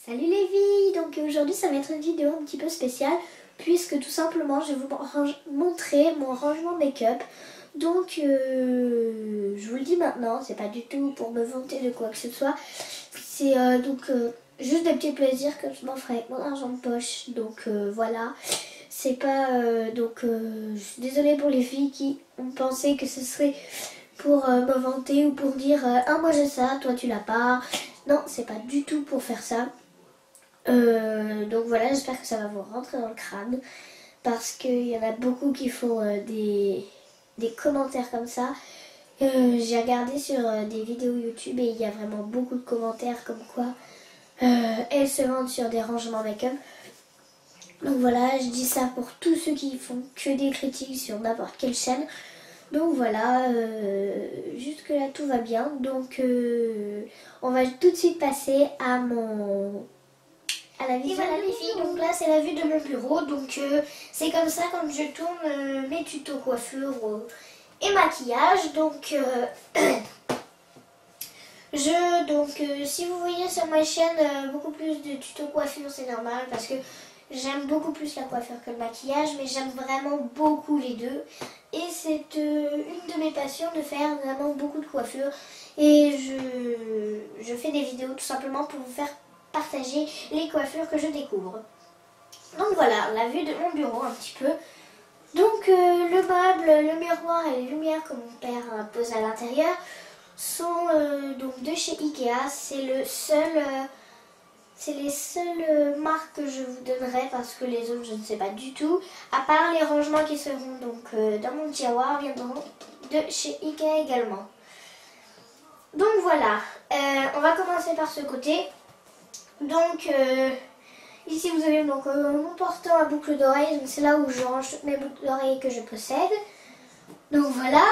Salut les filles, donc aujourd'hui ça va être une vidéo un petit peu spéciale puisque tout simplement je vais vous montrer mon rangement make-up. Donc je vous le dis maintenant, c'est pas du tout pour me vanter de quoi que ce soit, c'est juste des petits plaisirs que je m'en ferai avec mon argent de poche. Donc voilà, c'est pas je suis désolée pour les filles qui ont pensé que ce serait pour me vanter ou pour dire ah moi j'ai ça, toi tu l'as pas. Non, c'est pas du tout pour faire ça. Donc voilà, j'espère que ça va vous rentrer dans le crâne parce qu'il y en a beaucoup qui font des commentaires comme ça. J'ai regardé sur des vidéos YouTube et il y a vraiment beaucoup de commentaires comme quoi elles se vendent sur des rangements make-up. Donc voilà, je dis ça pour tous ceux qui font que des critiques sur n'importe quelle chaîne. Donc voilà, jusque là tout va bien. Donc on va tout de suite passer à la vue. Et voilà les filles, donc là c'est la vue de mon bureau, donc c'est comme ça quand je tourne mes tutos coiffure et maquillage. Donc si vous voyez sur ma chaîne beaucoup plus de tutos coiffure, c'est normal parce que j'aime beaucoup plus la coiffure que le maquillage, mais j'aime vraiment beaucoup les deux. Et c'est une de mes passions de faire vraiment beaucoup de coiffure. Et je fais des vidéos tout simplement pour vous faire partager les coiffures que je découvre. Donc voilà, la vue de mon bureau un petit peu. Donc le meuble, le miroir et les lumières que mon père pose à l'intérieur sont donc de chez Ikea. C'est les seules marques que je vous donnerai parce que les autres je ne sais pas du tout. À part les rangements qui seront donc dans mon tiroir viendront de chez Ikea également. Donc voilà, on va commencer par ce côté. Donc ici vous avez donc mon portant à boucles d'oreilles, donc c'est là où je range toutes mes boucles d'oreilles que je possède. Donc voilà,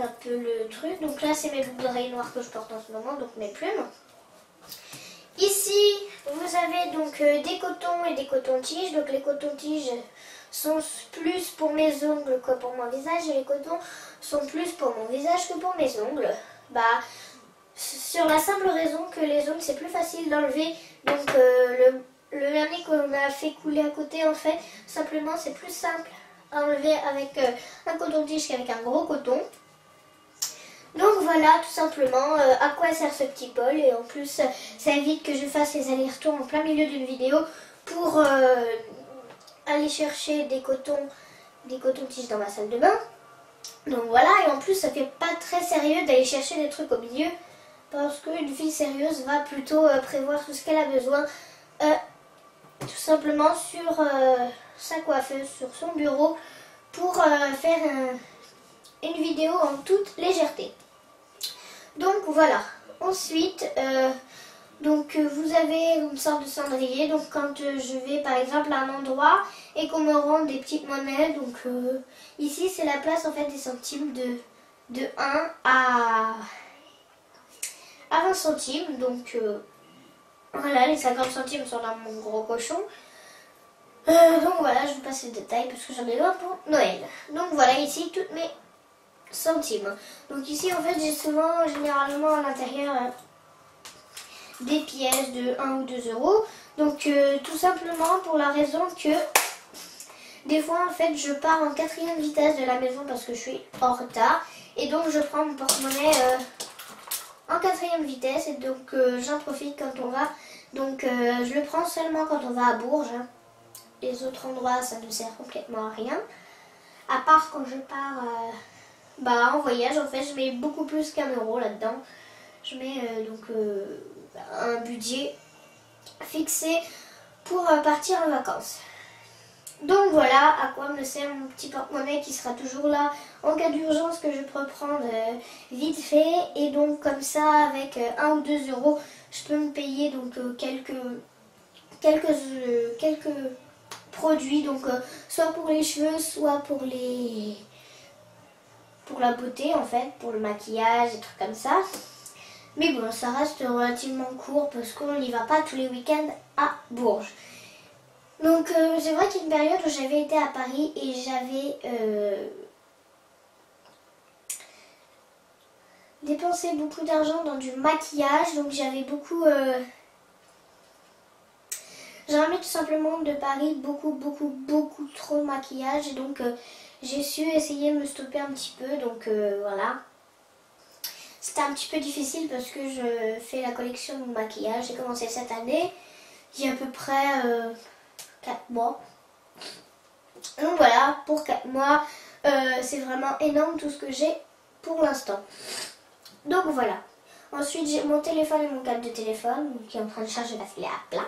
un peu le truc. Donc là c'est mes boucles d'oreilles noires que je porte en ce moment, donc mes plumes. Ici vous avez donc des cotons et des cotons-tiges. Donc les cotons-tiges sont plus pour mes ongles que pour mon visage et les cotons sont plus pour mon visage que pour mes ongles. Sur la simple raison que les ongles c'est plus facile d'enlever, donc le vernis qu'on a fait couler à côté en fait, simplement c'est plus simple à enlever avec un coton-tige qu'avec un gros coton. Donc voilà tout simplement à quoi sert ce petit bol, et en plus ça évite que je fasse les allers-retours en plein milieu d'une vidéo pour aller chercher des cotons-tiges dans ma salle de bain. Donc voilà, et en plus ça fait pas très sérieux d'aller chercher des trucs au milieu. Parce qu'une fille sérieuse va plutôt prévoir tout ce qu'elle a besoin tout simplement sur sa coiffeuse, sur son bureau, pour faire une vidéo en toute légèreté. Donc voilà. Ensuite, vous avez une sorte de cendrier. Donc quand je vais par exemple à un endroit et qu'on me rend des petites monnaies, donc ici c'est la place en fait des centimes de 1 à 20 centimes, donc voilà, les 50 centimes sont dans mon gros cochon. Donc voilà, je vous passe les détails parce que j'en ai besoin pour Noël. Donc voilà, ici toutes mes centimes. Donc ici en fait j'ai souvent, généralement à l'intérieur, des pièces de 1 ou 2 euros. Donc tout simplement pour la raison que des fois en fait je pars en 4e vitesse de la maison parce que je suis en retard. Et donc je prends mon porte-monnaie en 4e vitesse, et donc j'en profite quand on va. Donc je le prends seulement quand on va à Bourges. Les autres endroits ça ne sert complètement à rien. À part quand je pars en voyage, en fait je mets beaucoup plus qu'1 euro là-dedans. Je mets un budget fixé pour partir en vacances. Donc voilà à quoi me sert mon petit porte-monnaie qui sera toujours là en cas d'urgence que je peux prendre vite fait. Et donc comme ça avec 1 ou 2 euros je peux me payer donc quelques produits, donc soit pour les cheveux, soit pour la beauté en fait, pour le maquillage et trucs comme ça. Mais bon, ça reste relativement court parce qu'on n'y va pas tous les week-ends à Bourges. Donc c'est vrai qu'il y a une période où j'avais été à Paris et j'avais dépensé beaucoup d'argent dans du maquillage. Donc j'avais beaucoup J'ai un ami tout simplement de Paris, beaucoup trop de maquillage. Et donc j'ai su essayer de me stopper un petit peu. Donc voilà. C'était un petit peu difficile parce que je fais la collection de maquillage. J'ai commencé cette année, il y a à peu près 4 mois. Donc voilà, pour 4 mois, c'est vraiment énorme tout ce que j'ai pour l'instant. Donc voilà. Ensuite, j'ai mon téléphone et mon câble de téléphone qui est en train de charger parce qu'il est à plat.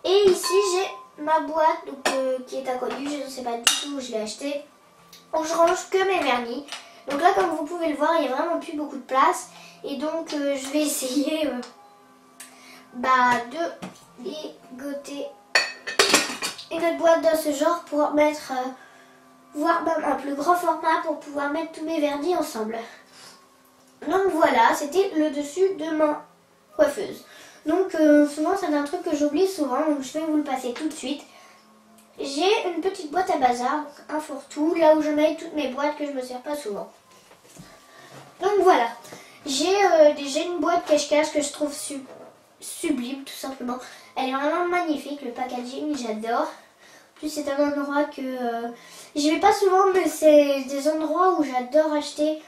Et ici, j'ai ma boîte donc, qui est inconnue. Je ne sais pas du tout où je l'ai achetée. Donc je range que mes vernis. Donc là, comme vous pouvez le voir, il n'y a vraiment plus beaucoup de place. Et donc, je vais essayer de ligoter une autre boîte dans ce genre pour mettre, voire même un plus grand format pour pouvoir mettre tous mes vernis ensemble. Donc voilà, c'était le dessus de ma coiffeuse. Donc souvent, c'est un truc que j'oublie souvent, donc je vais vous le passer tout de suite. J'ai une petite boîte à bazar, un fourre-tout, là où je mets toutes mes boîtes que je ne me sers pas souvent. Donc voilà, j'ai déjà une boîte cache-cache que je trouve sublime tout simplement. Elle est vraiment magnifique, le packaging, j'adore. En plus c'est un endroit que j'y vais pas souvent, mais c'est des endroits où j'adore acheter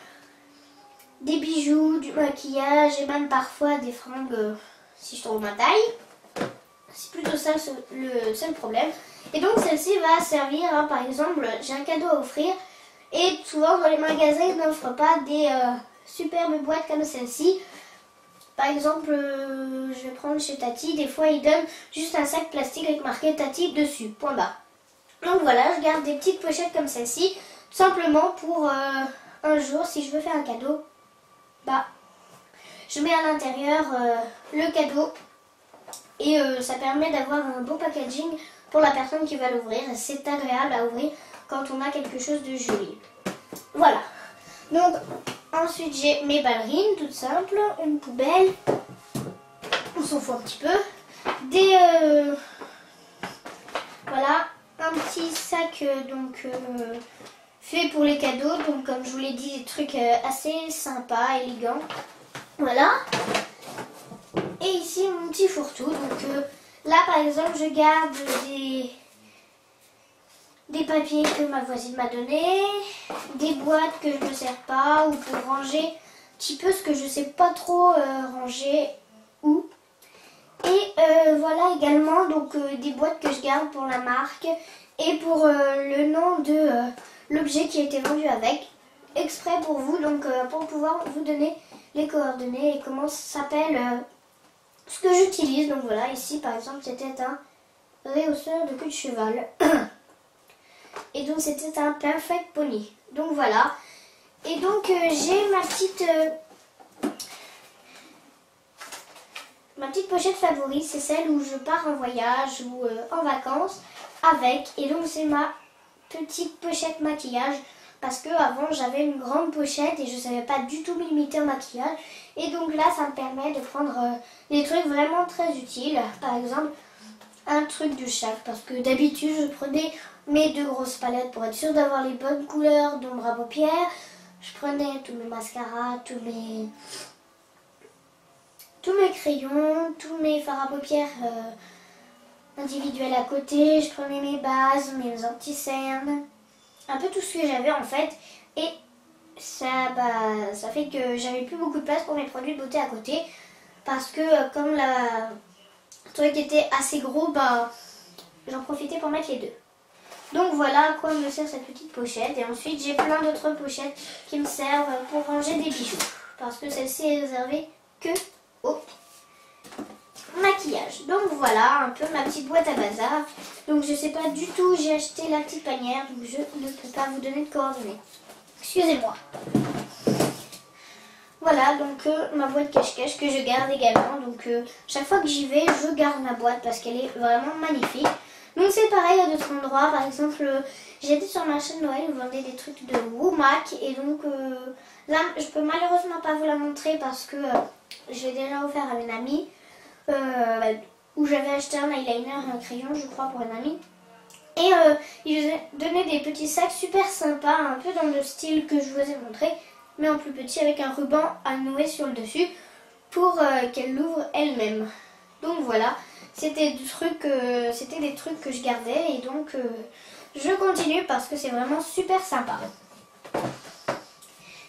des bijoux, du maquillage et même parfois des fringues si je trouve ma taille. C'est plutôt ça le seul problème. Et donc celle-ci va servir, hein, par exemple, j'ai un cadeau à offrir. Et souvent dans les magasins, ils n'offrent pas des superbes boîtes comme celle-ci. Par exemple, je vais prendre chez Tati, des fois ils donnent juste un sac plastique avec marqué Tati dessus, point barre. Donc voilà, je garde des petites pochettes comme celle-ci, tout simplement pour un jour, si je veux faire un cadeau, je mets à l'intérieur le cadeau. Et ça permet d'avoir un bon packaging pour la personne qui va l'ouvrir. C'est agréable à ouvrir quand on a quelque chose de joli. Voilà. Donc ensuite j'ai mes ballerines toutes simples, une poubelle, on s'en fout un petit peu, des voilà, un petit sac fait pour les cadeaux. Donc comme je vous l'ai dit, des trucs assez sympas, élégants. Voilà. Et ici mon petit fourre-tout. Donc là par exemple je garde des papiers que ma voisine m'a donné, des boîtes que je ne me sers pas ou pour ranger un petit peu ce que je ne sais pas trop ranger où. Et voilà également donc des boîtes que je garde pour la marque et pour le nom de l'objet qui a été vendu avec, exprès pour vous, donc pour pouvoir vous donner les coordonnées et comment ça s'appelle ce que j'utilise. Donc voilà, ici par exemple c'était un rehausseur de queue de cheval. Et donc c'était un Perfect Pony. Donc voilà. Et donc j'ai ma petite pochette favorite, c'est celle où je pars en voyage ou en vacances avec. Et donc c'est ma petite pochette maquillage. Parce que avant j'avais une grande pochette et je ne savais pas du tout me limiter en maquillage. Et donc là ça me permet de prendre des trucs vraiment très utiles. Par exemple un truc de chaque. Parce que d'habitude je prenais mes 2 grosses palettes pour être sûre d'avoir les bonnes couleurs d'ombre à paupières. Je prenais tous mes mascaras, tous mes crayons, tous mes fards à paupières individuels à côté. Je prenais mes bases, mes anti-cernes. Un peu tout ce que j'avais en fait, et ça fait que j'avais plus beaucoup de place pour mes produits de beauté à côté, parce que comme le truc était assez gros, j'en profitais pour mettre les deux. Donc voilà à quoi me sert cette petite pochette. Et ensuite j'ai plein d'autres pochettes qui me servent pour ranger des bijoux, parce que celle-ci est réservée que au maquillage. Donc voilà un peu ma petite boîte à bazar. Donc je sais pas du tout où j'ai acheté la petite panière, donc je ne peux pas vous donner de coordonnées. Excusez-moi. Voilà donc ma boîte cache-cache que je garde également. Donc chaque fois que j'y vais, je garde ma boîte parce qu'elle est vraiment magnifique. Donc c'est pareil à d'autres endroits. Par exemple, j'étais sur le marché de Noël où on vendait des trucs de Womack. Et donc là, je peux malheureusement pas vous la montrer parce que je l'ai déjà offert à une amie. Où j'avais acheté un eyeliner et un crayon, je crois, pour une amie. Et ils donnaient des petits sacs super sympas, un peu dans le style que je vous ai montré, mais en plus petit, avec un ruban à nouer sur le dessus pour qu'elle l'ouvre elle-même. Donc voilà, c'était des trucs que je gardais et donc je continue parce que c'est vraiment super sympa.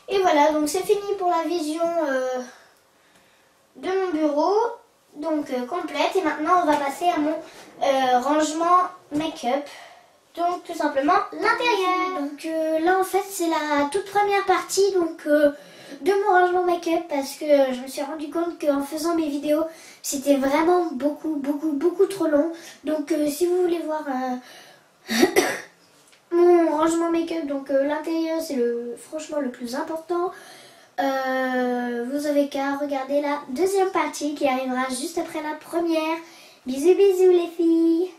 Et voilà, donc c'est fini pour la vision de mon bureau, donc complète. Et maintenant on va passer à mon rangement make-up, donc tout simplement l'intérieur. Donc là en fait c'est la toute première partie donc de mon rangement make-up parce que je me suis rendu compte qu'en faisant mes vidéos c'était vraiment beaucoup trop long. Donc si vous voulez voir mon rangement make-up, donc l'intérieur c'est franchement le plus important. Vous avez qu'à regarder la deuxième partie qui arrivera juste après la première. Bisous bisous les filles.